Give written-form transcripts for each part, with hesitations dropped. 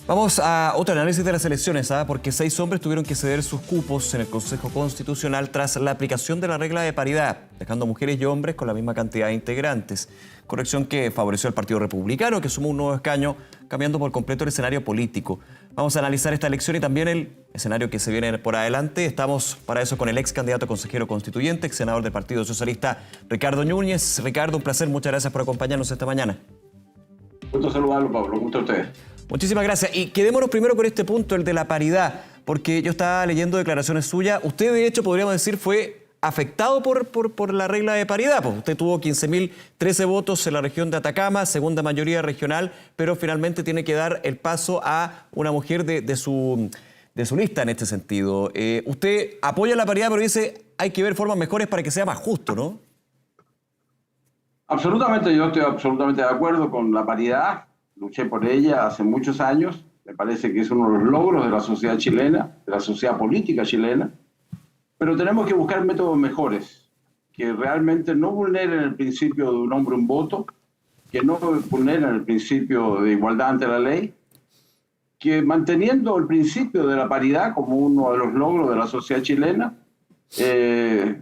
Vamos a otro análisis de las elecciones, porque 6 hombres tuvieron que ceder sus cupos en el Consejo Constitucional tras la aplicación de la regla de paridad, dejando mujeres y hombres con la misma cantidad de integrantes. Corrección que favoreció al Partido Republicano, que sumó un nuevo escaño, cambiando por completo el escenario político. Vamos a analizar esta elección y también el escenario que se viene por adelante. Estamos para eso con el ex candidato a consejero constituyente, ex senador del Partido Socialista, Ricardo Núñez. Ricardo, un placer, muchas gracias por acompañarnos esta mañana. Gusto saludarlo, Pablo. ¿Cómo está usted? Muchísimas gracias. Y quedémonos primero con este punto, el de la paridad, porque yo estaba leyendo declaraciones suyas. Usted, de hecho, podríamos decir, fue afectado por la regla de paridad. Pues usted tuvo 15.013 votos en la región de Atacama, segunda mayoría regional, pero finalmente tiene que dar el paso a una mujer de su lista en este sentido. Usted apoya la paridad, pero dice hay que ver formas mejores para que sea más justo, ¿no? Absolutamente, yo estoy absolutamente de acuerdo con la paridad. Luché por ella hace muchos años. Me parece que es uno de los logros de la sociedad chilena, de la sociedad política chilena. Pero tenemos que buscar métodos mejores, que realmente no vulneren el principio de un hombre un voto, que no vulneren el principio de igualdad ante la ley, que manteniendo el principio de la paridad como uno de los logros de la sociedad chilena,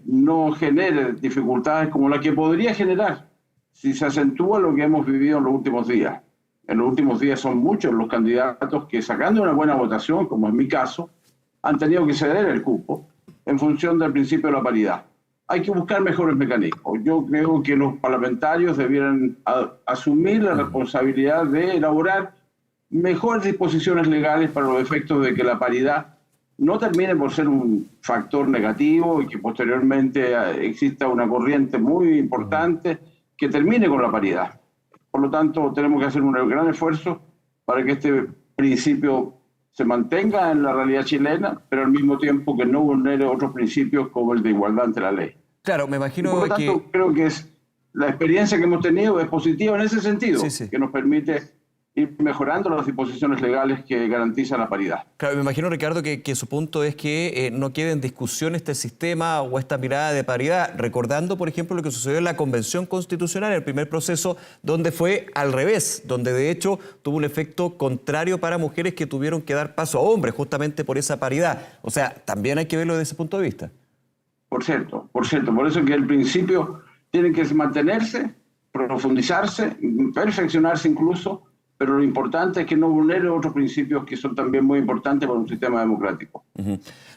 no genere dificultades como la que podría generar si se acentúa lo que hemos vivido en los últimos días. En los últimos días son muchos los candidatos que, sacando una buena votación, como es mi caso, han tenido que ceder el cupo en función del principio de la paridad. Hay que buscar mejores mecanismos. Yo creo que los parlamentarios debieran asumir la responsabilidad de elaborar mejores disposiciones legales para los efectos de que la paridad no termine por ser un factor negativo y que posteriormente exista una corriente muy importante que termine con la paridad. Por lo tanto, tenemos que hacer un gran esfuerzo para que este principio se mantenga en la realidad chilena, pero al mismo tiempo que no vulnere otros principios como el de igualdad ante la ley. Claro, me imagino por lo tanto, creo que la experiencia que hemos tenido es positiva en ese sentido, que nos permite ir mejorando las disposiciones legales que garantizan la paridad. Claro, me imagino, Ricardo, que su punto es que no quede en discusión este sistema o esta mirada de paridad, recordando, por ejemplo, lo que sucedió en la Convención Constitucional, el primer proceso, donde fue al revés, donde de hecho tuvo un efecto contrario para mujeres que tuvieron que dar paso a hombres, justamente por esa paridad. O sea, también hay que verlo desde ese punto de vista. Por cierto, por eso que el principio tiene que mantenerse, profundizarse, perfeccionarse incluso, pero lo importante es que no vulnere otros principios que son también muy importantes para un sistema democrático.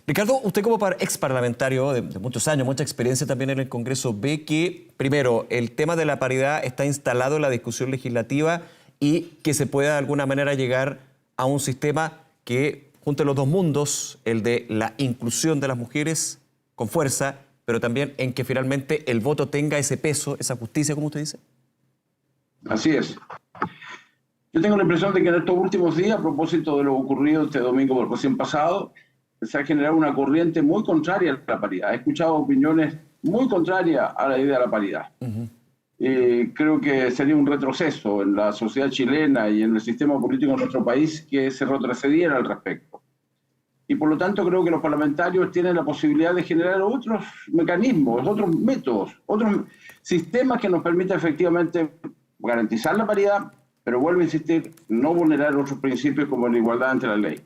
Ricardo, usted como ex parlamentario de muchos años, mucha experiencia también en el Congreso, ve que, primero, el tema de la paridad está instalado en la discusión legislativa y que se pueda de alguna manera llegar a un sistema que junte los dos mundos, el de la inclusión de las mujeres con fuerza, pero también en que finalmente el voto tenga ese peso, esa justicia, como usted dice. Así es. Yo tengo la impresión de que en estos últimos días, a propósito de lo ocurrido este domingo recién pasado, se ha generado una corriente muy contraria a la paridad. He escuchado opiniones muy contrarias a la idea de la paridad. Creo que sería un retroceso en la sociedad chilena y en el sistema político de nuestro país que se retrocediera al respecto. Y por lo tanto creo que los parlamentarios tienen la posibilidad de generar otros mecanismos, otros métodos, otros sistemas que nos permitan efectivamente garantizar la paridad, pero vuelvo a insistir, no vulnerar otros principios como la igualdad ante la ley.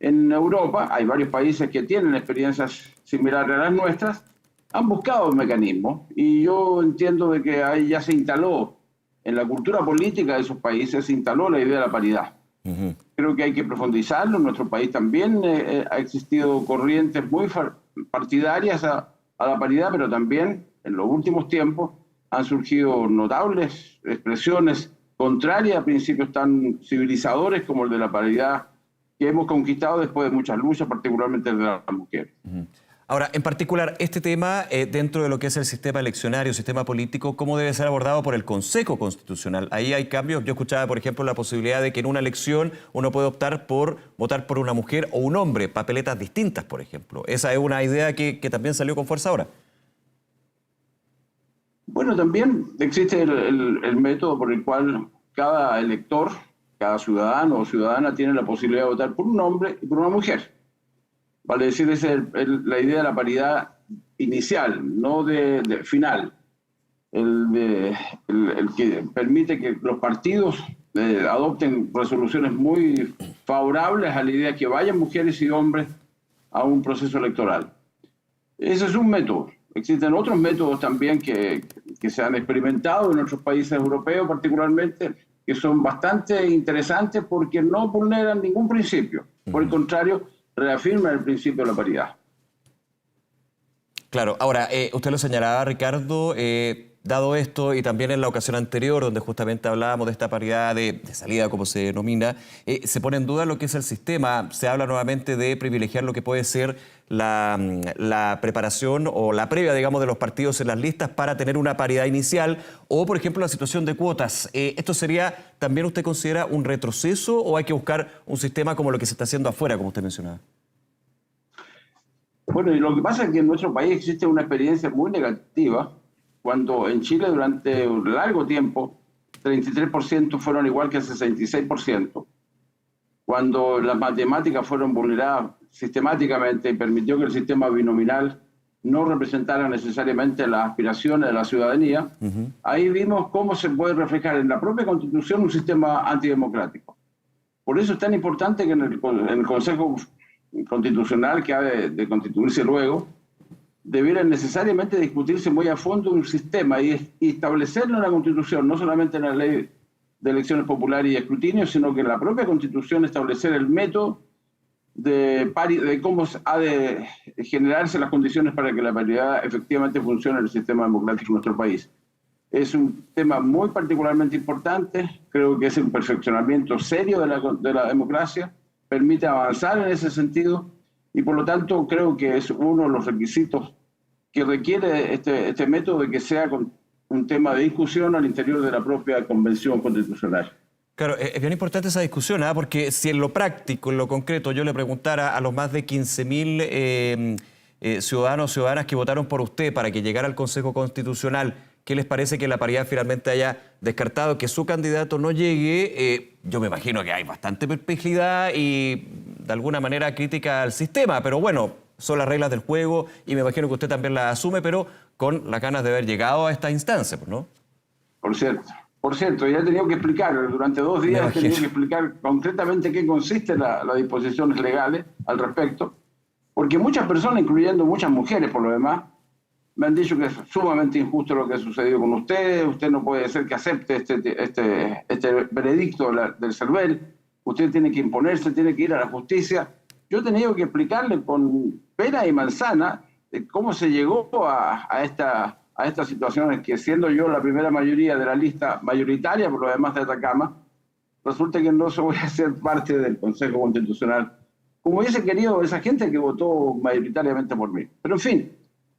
En Europa hay varios países que tienen experiencias similares a las nuestras, han buscado mecanismos y yo entiendo de que ahí ya se instaló, en la cultura política de esos países se instaló la idea de la paridad. Creo que hay que profundizarlo. En nuestro país también ha existido corrientes muy partidarias a la paridad, pero también en los últimos tiempos han surgido notables expresiones contrarias a principios tan civilizadores como el de la paridad que hemos conquistado después de muchas luchas, particularmente de las mujeres. Ahora, en particular, este tema, dentro de lo que es el sistema eleccionario, sistema político, ¿cómo debe ser abordado por el Consejo Constitucional? Ahí hay cambios. Yo escuchaba, por ejemplo, la posibilidad de que en una elección uno puede optar por votar por una mujer o un hombre, papeletas distintas, por ejemplo. Esa es una idea que también salió con fuerza ahora. Bueno, también existe el método por el cual cada elector, cada ciudadano o ciudadana tiene la posibilidad de votar por un hombre y por una mujer. Vale decir, esa es la idea de la paridad inicial, no de final. El que permite que los partidos adopten resoluciones muy favorables a la idea de que vayan mujeres y hombres a un proceso electoral. Ese es un método. Existen otros métodos también que se han experimentado en otros países europeos particularmente, que son bastante interesantes porque no vulneran ningún principio. Por el contrario, reafirman el principio de la paridad. Claro, ahora, usted lo señalaba, Ricardo, dado esto y también en la ocasión anterior, donde justamente hablábamos de esta paridad de salida, como se denomina, se pone en duda lo que es el sistema. Se habla nuevamente de privilegiar lo que puede ser la preparación o la previa, digamos, de los partidos en las listas para tener una paridad inicial o, por ejemplo, la situación de cuotas. ¿Esto sería, también usted considera, un retroceso o hay que buscar un sistema como lo que se está haciendo afuera, como usted mencionaba? Bueno, y lo que pasa es que en nuestro país existe una experiencia muy negativa, cuando en Chile durante un largo tiempo 33% fueron igual que el 66%, cuando las matemáticas fueron vulneradas sistemáticamente y permitió que el sistema binominal no representara necesariamente las aspiraciones de la ciudadanía, ahí vimos cómo se puede reflejar en la propia Constitución un sistema antidemocrático. Por eso es tan importante que en el Consejo Constitucional, que ha de constituirse luego, debiera necesariamente discutirse muy a fondo un sistema y establecerlo en la Constitución, no solamente en la Ley de Elecciones Populares y Escrutinio, sino que en la propia Constitución establecer el método de cómo ha de generarse las condiciones para que la paridad efectivamente funcione en el sistema democrático de nuestro país. Es un tema muy particularmente importante, creo que es un perfeccionamiento serio de la democracia, permite avanzar en ese sentido y por lo tanto creo que es uno de los requisitos que requiere este método de que sea un tema de discusión al interior de la propia Convención Constitucional. Claro, es bien importante esa discusión, ¿eh? Porque si en lo práctico, en lo concreto, yo le preguntara a los más de 15.000 ciudadanos o ciudadanas que votaron por usted para que llegara al Consejo Constitucional, ¿qué les parece que la paridad finalmente haya descartado que su candidato no llegue? Yo me imagino que hay bastante perplejidad y de alguna manera crítica al sistema, pero bueno, son las reglas del juego y me imagino que usted también las asume, pero con las ganas de haber llegado a esta instancia, ¿no? Por cierto, ya he tenido que explicar, durante 2 días he tenido que explicar concretamente qué consiste las disposiciones legales al respecto, porque muchas personas, incluyendo muchas mujeres por lo demás, me han dicho que es sumamente injusto lo que ha sucedido con usted no puede ser que acepte este veredicto del CERVEL, usted tiene que imponerse, tiene que ir a la justicia. Yo he tenido que explicarle con pera y manzana cómo se llegó a estas situaciones, que siendo yo la primera mayoría de la lista mayoritaria por lo demás de Atacama, resulta que no voy a ser parte del Consejo Constitucional, como hubiese querido esa gente que votó mayoritariamente por mí. Pero en fin,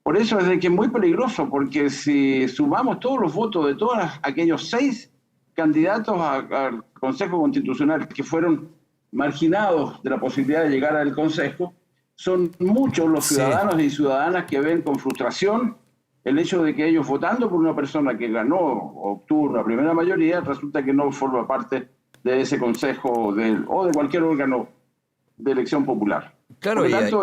por eso es de que es muy peligroso, porque si sumamos todos los votos de todos aquellos 6 candidatos al Consejo Constitucional que fueron marginados de la posibilidad de llegar al Consejo, son muchos los ciudadanos y ciudadanas que ven con frustración el hecho de que ellos, votando por una persona que ganó o obtuvo una primera mayoría, resulta que no forma parte de ese consejo o de cualquier órgano de elección popular. Claro, por lo tanto,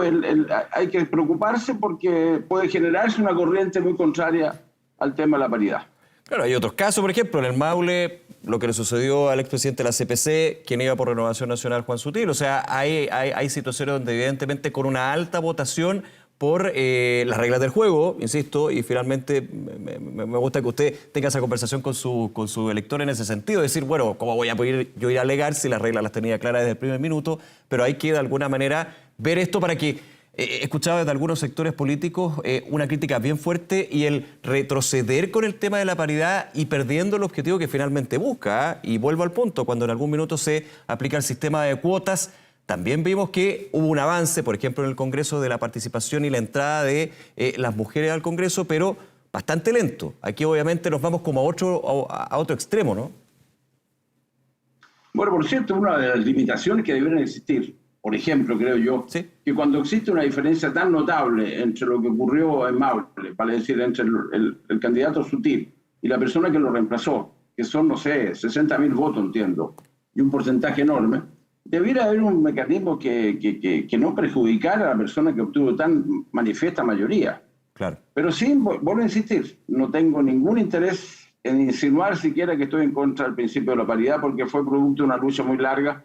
hay que preocuparse porque puede generarse una corriente muy contraria al tema de la paridad. Claro, hay otros casos, por ejemplo, en el Maule, lo que le sucedió al expresidente de la CPC, quien iba por Renovación Nacional, Juan Sutil. O sea, hay situaciones donde evidentemente con una alta votación por las reglas del juego, insisto, y finalmente me gusta que usted tenga esa conversación con su elector en ese sentido, decir, bueno, ¿cómo voy a poder yo ir a alegar si las reglas las tenía claras desde el primer minuto? Pero hay que de alguna manera ver esto para que, he escuchado desde algunos sectores políticos una crítica bien fuerte y el retroceder con el tema de la paridad y perdiendo el objetivo que finalmente busca, ¿eh? Y vuelvo al punto, cuando en algún minuto se aplica el sistema de cuotas, también vimos que hubo un avance, por ejemplo, en el Congreso de la participación y la entrada de las mujeres al Congreso, pero bastante lento. Aquí obviamente nos vamos como a otro extremo, ¿no? Bueno, por cierto, una de las limitaciones que deberían existir, por ejemplo, creo yo, ¿sí?, que cuando existe una diferencia tan notable entre lo que ocurrió en Maule, vale decir, entre el candidato Sutil y la persona que lo reemplazó, que son, no sé, 60.000 votos, entiendo, y un porcentaje enorme, debiera haber un mecanismo que no perjudicara a la persona que obtuvo tan manifiesta mayoría. Claro. Pero sí, vuelvo a insistir, no tengo ningún interés en insinuar siquiera que estoy en contra del principio de la paridad, porque fue producto de una lucha muy larga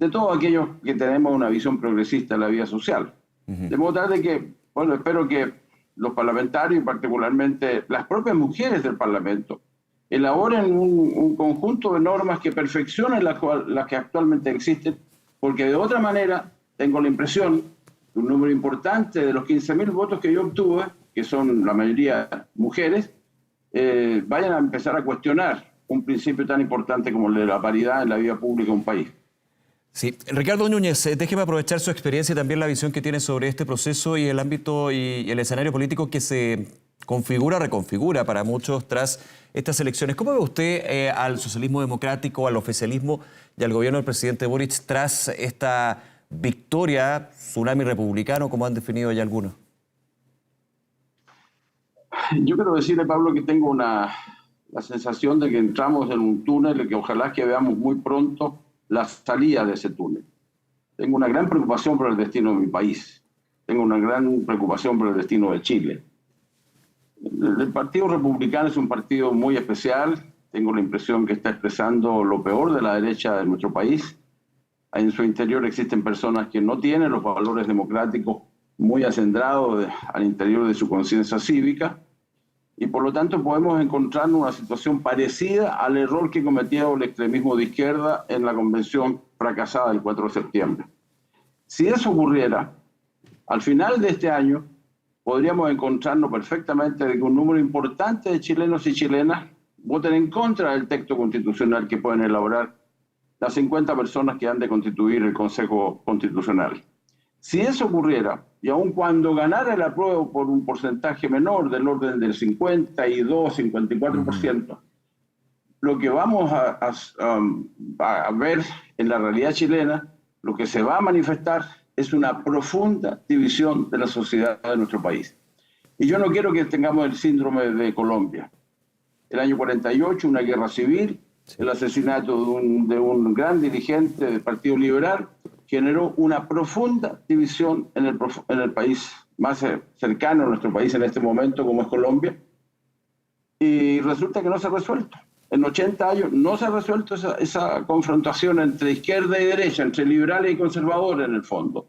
de todos aquellos que tenemos una visión progresista de la vida social. De modo tal de que, bueno, espero que los parlamentarios y particularmente las propias mujeres del Parlamento elaboren un conjunto de normas que perfeccionen las que actualmente existen, porque de otra manera tengo la impresión que un número importante de los 15.000 votos que yo obtuve, que son la mayoría mujeres, vayan a empezar a cuestionar un principio tan importante como el de la paridad en la vida pública de un país. Sí, Ricardo Núñez, déjeme aprovechar su experiencia y también la visión que tiene sobre este proceso y el ámbito y el escenario político que se configura, reconfigura para muchos tras estas elecciones. ¿Cómo ve usted al socialismo democrático, al oficialismo y al gobierno del presidente Boric tras esta victoria, tsunami republicano, como han definido ya algunos? Yo quiero decirle, Pablo, que tengo la sensación de que entramos en un túnel y que ojalá que veamos muy pronto la salida de ese túnel. Tengo una gran preocupación por el destino de mi país. Tengo una gran preocupación por el destino de Chile. El Partido Republicano es un partido muy especial. Tengo la impresión que está expresando lo peor de la derecha de nuestro país. En su interior existen personas que no tienen los valores democráticos muy acendrados al interior de su conciencia cívica. Y por lo tanto podemos encontrar una situación parecida al error que cometió el extremismo de izquierda en la convención fracasada del 4 de septiembre. Si eso ocurriera, al final de este año podríamos encontrarnos perfectamente de que un número importante de chilenos y chilenas voten en contra del texto constitucional que pueden elaborar las 50 personas que han de constituir el Consejo Constitucional. Si eso ocurriera, y aun cuando ganara el apruebo por un porcentaje menor del orden del 52-54%, lo que vamos a ver en la realidad chilena, lo que se va a manifestar es una profunda división de la sociedad de nuestro país. Y yo no quiero que tengamos el síndrome de Colombia. El año 48, una guerra civil, el asesinato de un gran dirigente del Partido Liberal, generó una profunda división en el país más cercano a nuestro país en este momento, como es Colombia, y resulta que no se ha resuelto. En 80 años no se ha resuelto esa confrontación entre izquierda y derecha, entre liberales y conservadores en el fondo.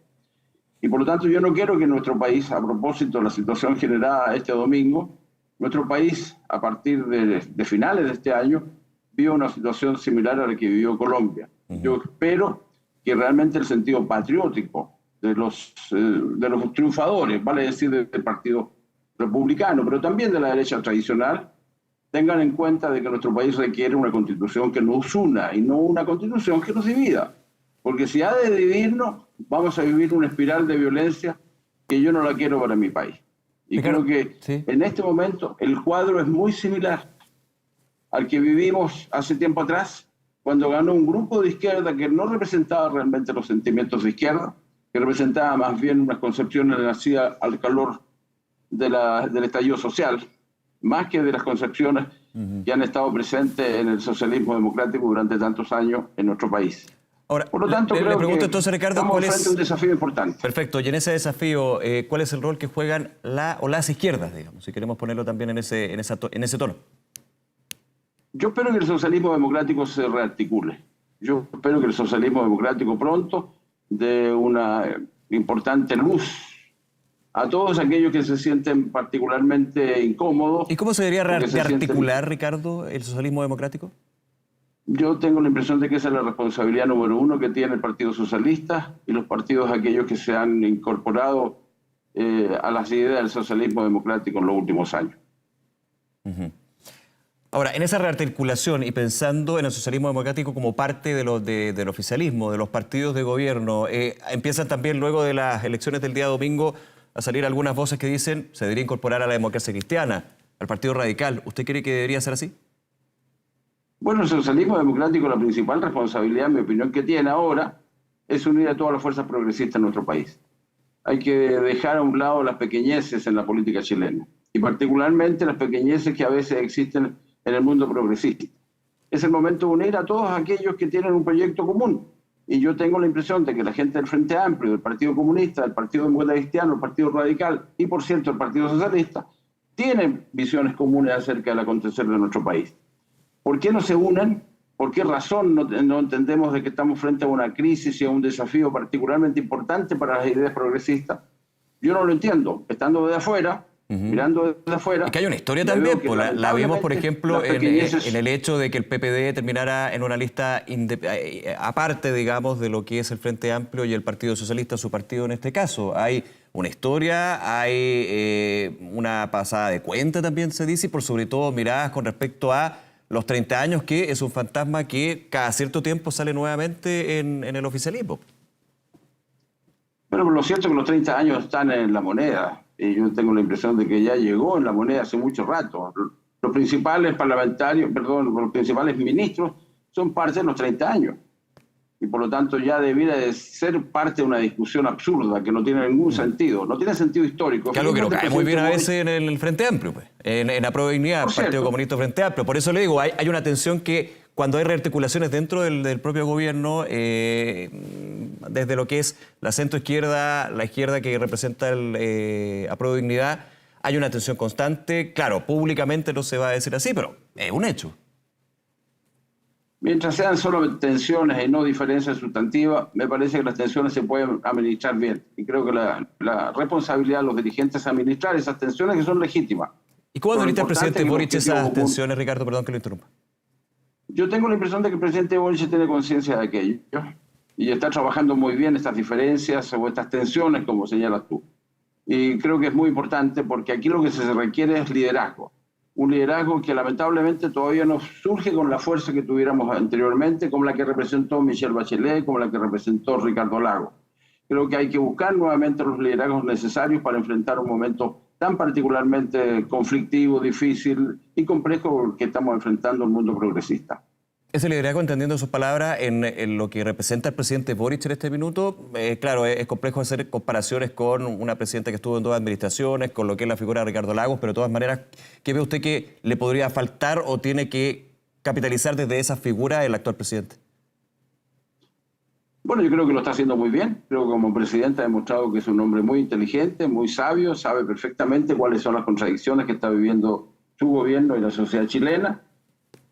Y por lo tanto yo no quiero que nuestro país, a propósito de la situación generada este domingo, nuestro país a partir de finales de este año viva una situación similar a la que vivió Colombia. Yo espero que realmente el sentido patriótico de los triunfadores, vale decir del Partido Republicano, pero también de la derecha tradicional, tengan en cuenta de que nuestro país requiere una constitución que nos una y no una constitución que nos divida. Porque si ha de dividirnos, vamos a vivir una espiral de violencia que yo no la quiero para mi país. Y creo que en este momento el cuadro es muy similar al que vivimos hace tiempo atrás, cuando ganó un grupo de izquierda que no representaba realmente los sentimientos de izquierda, que representaba más bien unas concepciones nacidas al calor del estallido social, más que de las concepciones que han estado presentes en el socialismo democrático durante tantos años en nuestro país. Ahora, por lo tanto, le pregunto que entonces, Ricardo, estamos frente a un desafío importante. Perfecto, y en ese desafío, ¿cuál es el rol que juegan las izquierdas, digamos, si queremos ponerlo también en ese tono? Yo espero que el socialismo democrático se rearticule. Yo espero que el socialismo democrático pronto dé una importante luz a todos aquellos que se sienten particularmente incómodos. ¿Y cómo se debería rearticular, Ricardo, el socialismo democrático? Yo tengo la impresión de que esa es la responsabilidad número uno que tiene el Partido Socialista y los partidos aquellos que se han incorporado a las ideas del socialismo democrático en los últimos años. Ahora, en esa rearticulación y pensando en el socialismo democrático como parte del oficialismo, de los partidos de gobierno, empiezan también luego de las elecciones del día domingo a salir algunas voces que dicen se debería incorporar a la democracia cristiana, al Partido Radical. ¿Usted cree que debería ser así? Bueno, el socialismo democrático, la principal responsabilidad, en mi opinión, que tiene ahora es unir a todas las fuerzas progresistas en nuestro país. Hay que dejar a un lado las pequeñeces en la política chilena, y particularmente las pequeñeces que a veces existen en el mundo progresista. Es el momento de unir a todos aquellos que tienen un proyecto común. Y yo tengo la impresión de que la gente del Frente Amplio, del Partido Comunista, del Partido Demócrata Cristiano, el Partido Radical y, por cierto, el Partido Socialista, tienen visiones comunes acerca del acontecer de nuestro país. ¿Por qué no se unen? ¿Por qué razón no entendemos de que estamos frente a una crisis y a un desafío particularmente importante para las ideas progresistas? Yo no lo entiendo. Estando de afuera, mirando desde afuera... Es que hay una historia también, pues, la vimos, por ejemplo, en el hecho de que el PPD terminara en una lista aparte, digamos, de lo que es el Frente Amplio y el Partido Socialista, su partido en este caso. Hay una historia, hay una pasada de cuenta también se dice, y por sobre todo miradas con respecto a los 30 años, que es un fantasma que cada cierto tiempo sale nuevamente en el oficialismo. Bueno, lo cierto es que los 30 años están en la moneda. Y yo tengo la impresión de que ya llegó en la moneda hace mucho rato. Los principales parlamentarios, perdón, los principales ministros son parte de los 30 años. Y por lo tanto ya debiera de ser parte de una discusión absurda que no tiene ningún sentido. No tiene sentido histórico. Que algo que no cae muy bien a veces en el Frente Amplio, pues, en Apruebo Dignidad, Partido Comunista Frente Amplio. Por eso le digo, hay una tensión que cuando hay rearticulaciones dentro del propio gobierno, desde lo que es la centroizquierda, la izquierda que representa el Apruebo Dignidad, hay una tensión constante. Claro, públicamente no se va a decir así, pero es un hecho. Mientras sean solo tensiones y no diferencias sustantivas, me parece que las tensiones se pueden administrar bien. Y creo que la responsabilidad de los dirigentes es administrar esas tensiones que son legítimas. ¿Y cómo administra el presidente Boric esas tensiones, Ricardo? Perdón que lo interrumpa. Yo tengo la impresión de que el presidente Boric tiene conciencia de aquello y está trabajando muy bien estas diferencias o estas tensiones, como señalas tú. Y creo que es muy importante porque aquí lo que se requiere es liderazgo. Un liderazgo que lamentablemente todavía no surge con la fuerza que tuviéramos anteriormente, como la que representó Michelle Bachelet, como la que representó Ricardo Lagos. Creo que hay que buscar nuevamente los liderazgos necesarios para enfrentar un momento tan particularmente conflictivo, difícil y complejo que estamos enfrentando el mundo progresista. Ese liderazgo, entendiendo sus palabras, en lo que representa el presidente Boric en este minuto, claro, es complejo hacer comparaciones con una presidenta que estuvo en 2 administraciones, con lo que es la figura de Ricardo Lagos, pero de todas maneras, ¿qué ve usted que le podría faltar o tiene que capitalizar desde esa figura el actual presidente? Bueno, yo creo que lo está haciendo muy bien. Creo que como presidente ha demostrado que es un hombre muy inteligente, muy sabio, sabe perfectamente cuáles son las contradicciones que está viviendo su gobierno y la sociedad chilena.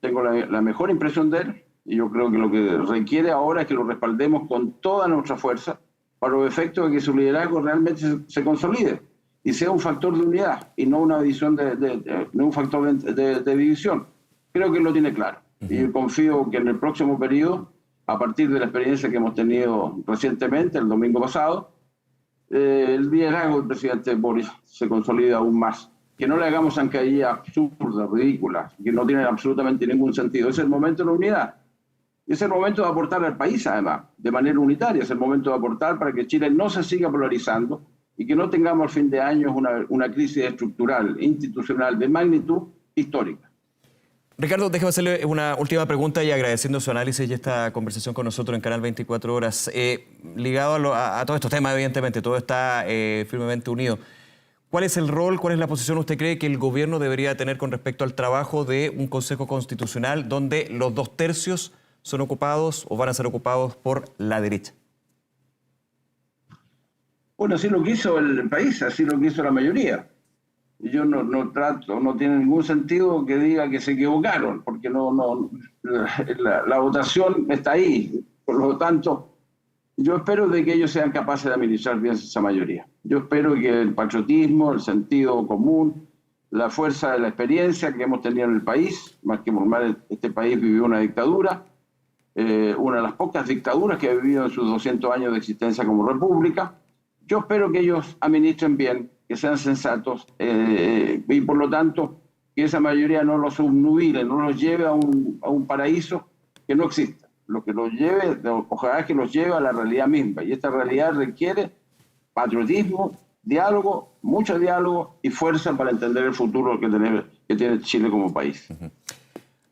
Tengo la mejor impresión de él y yo creo que lo que requiere ahora es que lo respaldemos con toda nuestra fuerza para los efectos de que su liderazgo realmente se consolide y sea un factor de unidad y no una división no un factor de división. Creo que él lo tiene claro. Y yo confío que en el próximo periodo, a partir de la experiencia que hemos tenido recientemente, el domingo pasado, el liderazgo del presidente Boric se consolida aún más. Que no le hagamos zancadillas absurdas, ridículas, que no tienen absolutamente ningún sentido. Es el momento de la unidad. Es el momento de aportar al país, además, de manera unitaria. Es el momento de aportar para que Chile no se siga polarizando y que no tengamos al fin de año una crisis estructural, institucional, de magnitud histórica. Ricardo, déjame hacerle una última pregunta y agradeciendo su análisis y esta conversación con nosotros en Canal 24 Horas. Ligado a todos estos temas, evidentemente, todo está firmemente unido. ¿Cuál es el rol, cuál es la posición usted cree que el gobierno debería tener con respecto al trabajo de un Consejo Constitucional donde los 2/3 son ocupados o van a ser ocupados por la derecha? Bueno, así lo quiso el país, así lo quiso la mayoría. Y yo no tiene ningún sentido que diga que se equivocaron, porque la votación está ahí. Por lo tanto, yo espero de que ellos sean capaces de administrar bien esa mayoría. Yo espero que el patriotismo, el sentido común, la fuerza de la experiencia que hemos tenido en el país, más que normal, este país vivió una dictadura, una de las pocas dictaduras que ha vivido en sus 200 años de existencia como república. Yo espero que ellos administren bien, que sean sensatos y por lo tanto que esa mayoría no los obnubile, no los lleve a un paraíso que no existe. Lo que los lleve, ojalá que los lleve a la realidad misma. Y esta realidad requiere patriotismo, diálogo, mucho diálogo y fuerza para entender el futuro que tiene Chile como país.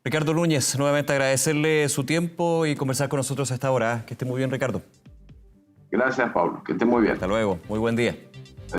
Ricardo Núñez, nuevamente agradecerle su tiempo y conversar con nosotros a esta hora. Que esté muy bien, Ricardo. Gracias, Pablo. Que esté muy bien. Hasta luego. Muy buen día.